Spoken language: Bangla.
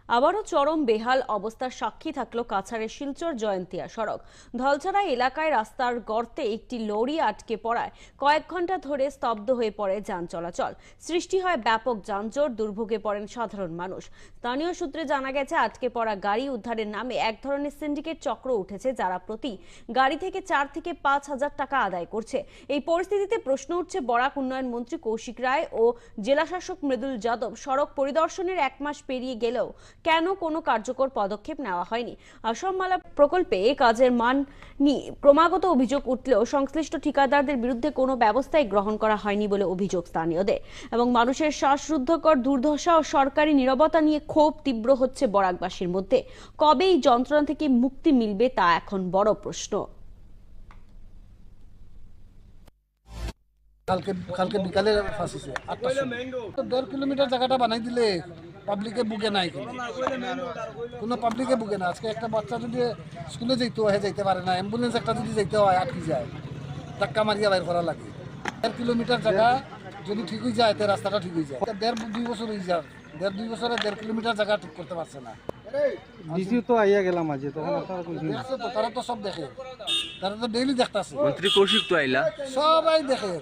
আবারও চরম বেহাল অবস্থার সাক্ষী থাকলো কাছাড়ের শিলচর জয়ন্তিয়া সড়ক। ধলছড়া এলাকায় রাস্তার গর্তে একটি লরি আটকে পড়ায় কয়েক ঘন্টা ধরে স্তব্ধ হয়ে পড়ে যান চলাচল। সৃষ্টি হয় ব্যাপক যানজট, দুর্ভোগে পড়েন সাধারণ মানুষ। স্থানীয় সূত্রে জানা গেছে, আটকে পড়া গাড়ি উদ্ধারের নামে এক ধরনের সিন্ডিকেট চক্র উঠেছে, যারা প্রতি গাড়ি থেকে 4 থেকে 5 হাজার টাকা আদায় করছে। এই পরিস্থিতিতে প্রশ্ন উঠছে, বরাক উন্নয়ন মন্ত্রী কৌশিক রায় ও জেলাশাসক মৃদুল যাদব সড়ক পরিদর্শনের 1 মাস পেরিয়ে গেলেও কেন কোনো কার্যকর পদক্ষেপ নেওয়া হয়নি। আসামমালা প্রকল্পে কাজের মান নিয়ে ক্রমাগত অভিযোগ উঠলেও সংশ্লিষ্ট ঠিকাদারদের বিরুদ্ধে কোনো ব্যবস্থাই গ্রহণ করা হয়নি বলে অভিযোগ স্থানীয়দের। এবং মানুষের শ্বাসরুদ্ধকর দুর্দশা ও সরকারি নীরবতা নিয়ে ক্ষোভ তীব্র হচ্ছে বরাকবাসীর মধ্যে। কবে এই যন্ত্রণা থেকে মুক্তি মিলবে তা এখন বড় প্রশ্ন। কালকে বিকালে ফাঁসিছে 1.5 কিলোমিটার জায়গাটা বানাই দিলে পাবলিকে বুকে নাই, কোনো পাবলিকে বুকে না। আজকে একটা বাচ্চা যদি স্কুলে যাইতে হয় যাইতে পারে না, অ্যাম্বুলেন্স একটা যদি যাইতে হয় আটকে যায়, ধাক্কা মারিয়া বাইর করা লাগে। 1.5 কিলোমিটার জায়গা যদি ঠিক হয়ে যায় তো রাস্তাটা ঠিক হয়ে যায়। 1.5-2 বছর হয়ে যায়, 1.5-2 বছরে 1.5 কিলোমিটার জায়গা ঠিক করতে পারছে না। ডিসিও তো আইয়া গেলাম আজ, তখন আপনারা কইছেন দেখছে তো, তারা তো সব দেখে, তারা তো ডেইলি দেখতাছে, মন্ত্রী কৌশিক তো আইলা, সবাই দেখে।